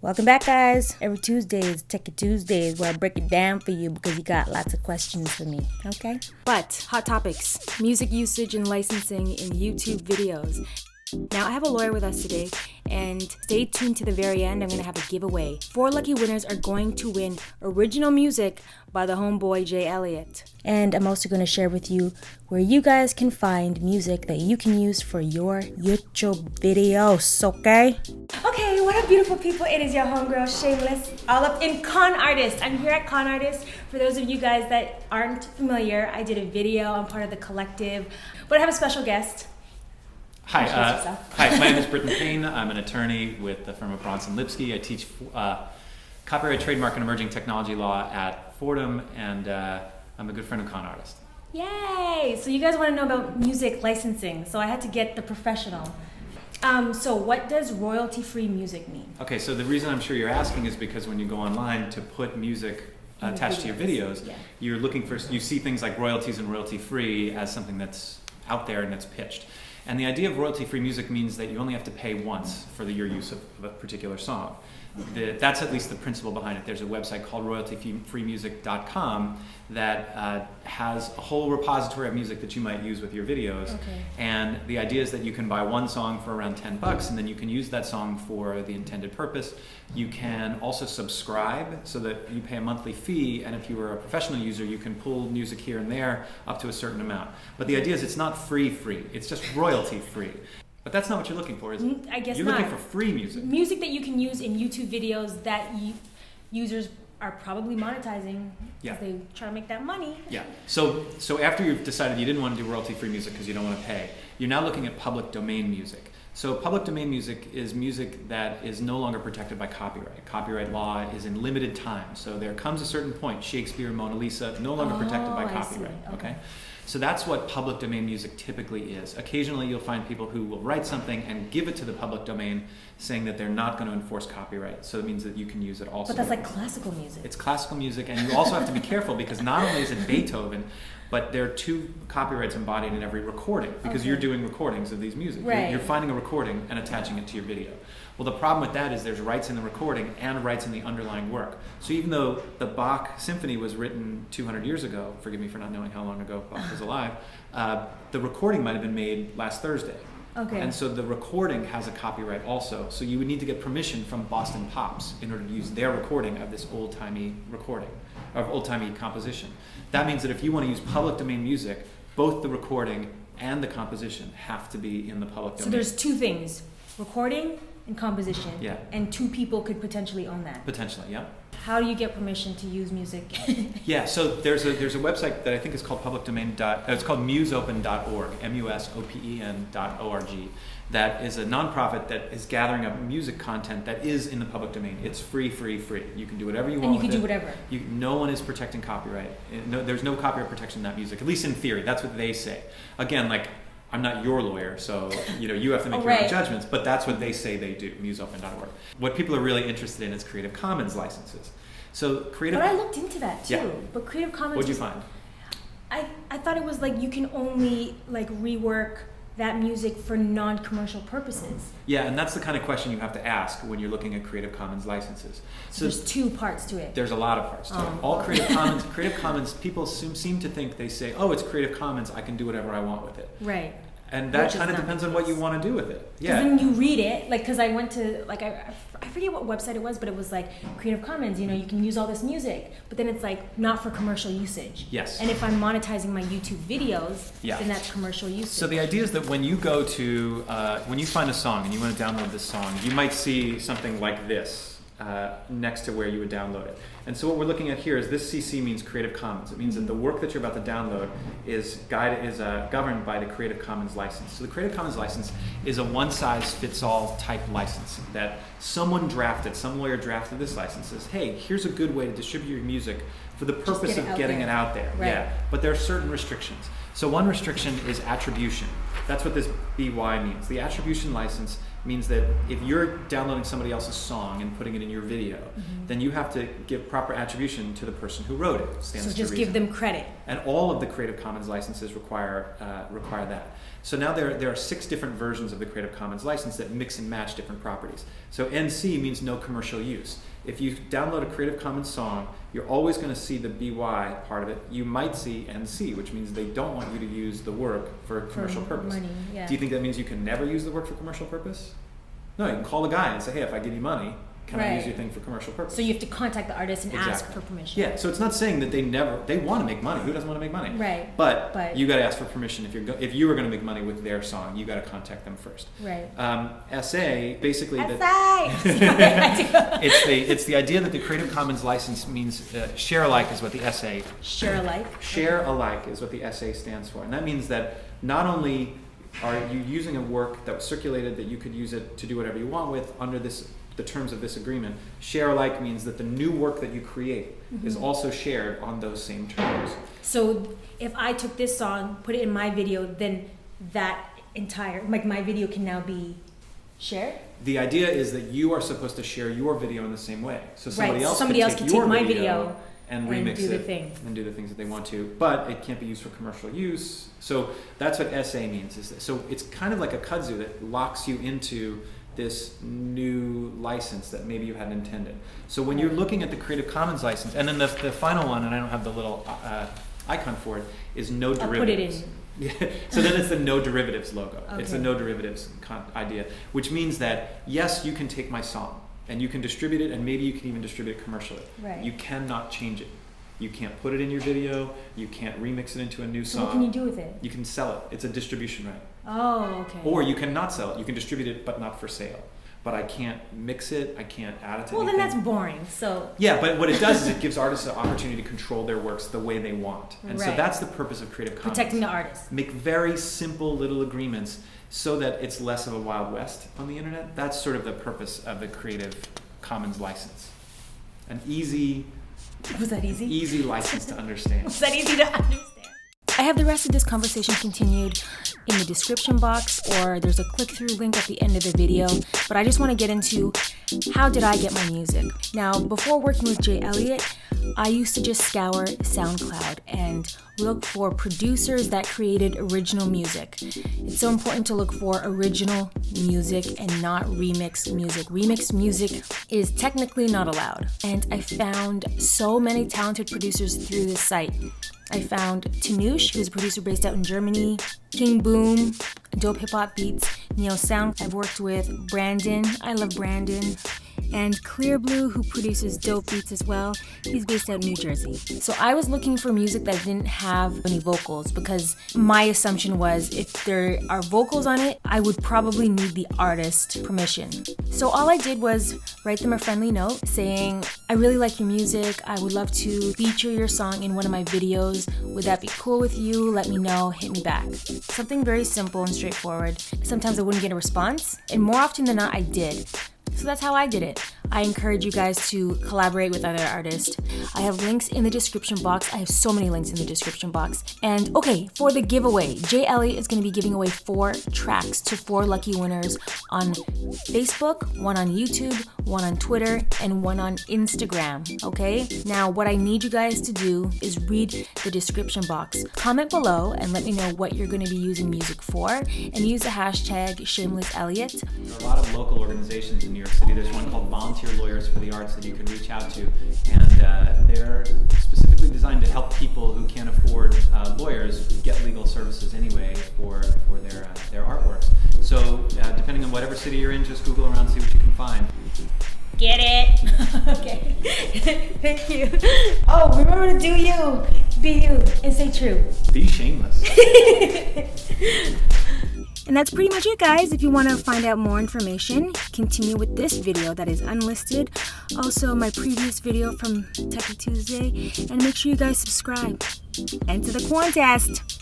Welcome back, guys. Every Tuesday is Techie Tuesdays where I break it down for you because you got lots of questions for me, okay? But, hot topics, music usage and licensing in YouTube videos. Now, I have a lawyer with us today, and stay tuned to the very end. I'm going to have a giveaway. 4 lucky winners are going to win original music by the homeboy Jay Elliott. And I'm also going to share with you where you guys can find music that you can use for your YouTube videos, okay? Okay, what up, beautiful people? It is your homegirl, Shameless, all up in Con Artist. I'm here at Con Artist. For those of you guys that aren't familiar, I did a video. I'm part of the collective, but I have a special guest. Hi, my name is Britton Payne. I'm an attorney with the firm of Bronson Lipsky. I teach copyright, trademark, and emerging technology law at Fordham, and I'm a good friend of Con Artist. Yay! So you guys want to know about music licensing, so I had to get the professional. So what does royalty-free music mean? Okay, so the reason I'm sure you're asking is because when you go online to put music attached to your videos, you're looking for, you see things like royalties and royalty-free as something that's out there and that's pitched. And the idea of royalty-free music means that you only have to pay once for your use of a particular song. That's at least the principle behind it. There's a website called royaltyfreemusic.com that has a whole repository of music that you might use with your videos. Okay. And the idea is that you can buy one song for around $10, and then you can use that song for the intended purpose. You can also subscribe so that you pay a monthly fee, and if you are a professional user, you can pull music here and there up to a certain amount. But the idea is it's not free, it's just royalty-free. But that's not what you're looking for, is it? I guess you're not. Looking for free music. Music that you can use in YouTube videos that users are probably monetizing because they try to make that money. Yeah. So after you've decided you didn't want to do royalty-free music because you don't want to pay, you're now looking at public domain music. So public domain music is music that is no longer protected by copyright. Copyright law is in limited time. So there comes a certain point, Shakespeare, Mona Lisa, no longer protected by copyright. Okay. So that's what public domain music typically is. Occasionally you'll find people who will write something and give it to the public domain saying that they're not going to enforce copyright. So it means that you can use it also. But that's like classical music. It's classical music, and you also have to be careful because not only is it Beethoven, but there are 2 copyrights embodied in every recording because you're doing recordings of these music. Right. You're finding a recording and attaching it to your video. Well, the problem with that is there's rights in the recording and rights in the underlying work. So even though the Bach symphony was written 200 years ago, forgive me for not knowing how long ago Bach was alive, the recording might have been made last Thursday. Okay. And so the recording has a copyright also. So you would need to get permission from Boston Pops in order to use their recording of this old-timey recording, of old-timey composition. That means that if you want to use public domain music, both the recording and the composition have to be in the public domain. So there's 2 things, recording and composition. Yeah. And 2 people could potentially own that. Potentially, yeah. How do you get permission to use music? Yeah, so there's a website that I think is called it's called musopen.org, musopen.org. That is a nonprofit that is gathering up music content that is in the public domain. It's free. You can do whatever you want. And you can with do it. whatever. No one is protecting copyright. There's no copyright protection in that music, at least in theory. That's what they say. Again, like, I'm not your lawyer, so you have to make your own judgments, but that's what they say they do, musopen.org. What people are really interested in is Creative Commons licenses. So But I looked into that too. Yeah. But Creative Commons. What'd you find? I thought it was like you can only like rework that music for non-commercial purposes. Yeah, and that's the kind of question you have to ask when you're looking at Creative Commons licenses. So there's 2 parts to it. There's a lot of parts to it. All Creative Commons, people seem to think they say, oh, it's Creative Commons, I can do whatever I want with it. Right. And that kind of depends on what you want to do with it. Yeah. Then you read it, like, because I went to, like, I forget what website it was, but it was like Creative Commons, you can use all this music, but then it's like not for commercial usage. Yes. And if I'm monetizing my YouTube videos, then that's commercial usage. So the idea is that when you go to, when you find a song and you want to download this song, you might see something like this next to where you would download it. And so what we're looking at here is this CC means Creative Commons. It means that the work that you're about to download is governed by the Creative Commons license. So the Creative Commons license is a one-size-fits-all type license that some lawyer drafted this license. Says, hey, here's a good way to distribute your music for the purpose of getting it out there. Right. Yeah, but there are certain restrictions. So one restriction is attribution. That's what this BY means. The attribution license means that if you're downloading somebody else's song and putting it in your video, then you have to give proper attribution to the person who wrote it. So just give them credit. And all of the Creative Commons licenses require that. So now there are 6 different versions of the Creative Commons license that mix and match different properties. So NC means no commercial use. If you download a Creative Commons song, you're always going to see the BY part of it. You might see NC, which means they don't want you to use the work for commercial purpose. Money, yeah. Do you think that means you can never use the work for commercial purpose? No, you can call the guy and say, hey, if I give you money, can I use your thing for commercial purpose? So you have to contact the artist and ask for permission. Yeah, so it's not saying that they want to make money. Who doesn't want to make money? Right. But you got to ask for permission. If you were going to make money with their song, you got to contact them first. Right. SA basically it's the idea that the Creative Commons license means share alike is what the SA share alike is what the SA stands for, and that means that not only are you using a work that was circulated that you could use it to do whatever you want with under the terms of this agreement. Share alike means that the new work that you create is also shared on those same terms. So if I took this song, put it in my video, then that entire, my video can now be shared? The idea is that you are supposed to share your video in the same way. So somebody else can take my video and remix do it and do the things that they want to, but it can't be used for commercial use. So that's what SA means. So it's kind of like a kudzu that locks you into this new license that maybe you hadn't intended. So when you're looking at the Creative Commons license, and then the final one, and I don't have the little icon for it, is no derivatives. I'll put it in. So then it's the no derivatives logo. Okay. It's a no derivatives idea, which means that yes, you can take my song and you can distribute it, and maybe you can even distribute it commercially. Right. You cannot change it. You can't put it in your video. You can't remix it into a new song. So what can you do with it? You can sell it. It's a distribution right. Oh, okay. Or you can not sell it. You can distribute it, but not for sale. But I can't mix it. I can't add it to anything. Well, then that's boring. So yeah, but what it does is it gives artists an opportunity to control their works the way they want. And so that's the purpose of Creative Commons. Protecting the artist. Make very simple little agreements so that it's less of a Wild West on the internet. That's sort of the purpose of the Creative Commons license. An easy... Was that easy? Easy license to understand. Was that easy to understand? I have the rest of this conversation continued in the description box, or there's a click-through link at the end of the video, but I just want to get into how did I get my music. Now, before working with J. Elliott, I used to just scour SoundCloud and look for producers that created original music. It's so important to look for original music and not remixed music. Remixed music is technically not allowed. And I found so many talented producers through this site. I found Tinush, who's a producer based out in Germany, King Boom, Dope Hip Hop Beats, Neo Sound. I've worked with Brandon, I love Brandon, and Clear Blue, who produces dope beats as well. He's based out in New Jersey. So I was looking for music that didn't have any vocals because my assumption was if there are vocals on it, I would probably need the artist permission. So all I did was write them a friendly note saying, I really like your music. I would love to feature your song in one of my videos. Would that be cool with you? Let me know, hit me back. Something very simple and straightforward. Sometimes I wouldn't get a response, and more often than not, I did. So that's how I did it. I encourage you guys to collaborate with other artists. I have links in the description box. I have so many links in the description box. And okay, for the giveaway, J. Elliott is going to be giving away 4 tracks to 4 lucky winners on Facebook, 1 on YouTube, 1 on Twitter, and 1 on Instagram, okay? Now, what I need you guys to do is read the description box. Comment below and let me know what you're going to be using music for, and use the hashtag ShamelessElliott. There are a lot of local organizations in New York City. There's one called Volunteer Lawyers for the Arts that you can reach out to, and they're specifically designed to help people who can't afford lawyers get legal services anyway for their artworks. So depending on whatever city you're in, just Google around, see what you can find. Get it? Okay. Thank you. Oh, remember to do you. Be you and stay true. Be shameless. And that's pretty much it, guys. If you want to find out more information, continue with this video that is unlisted. Also, my previous video from Techie Tuesday. And make sure you guys subscribe. Enter the contest.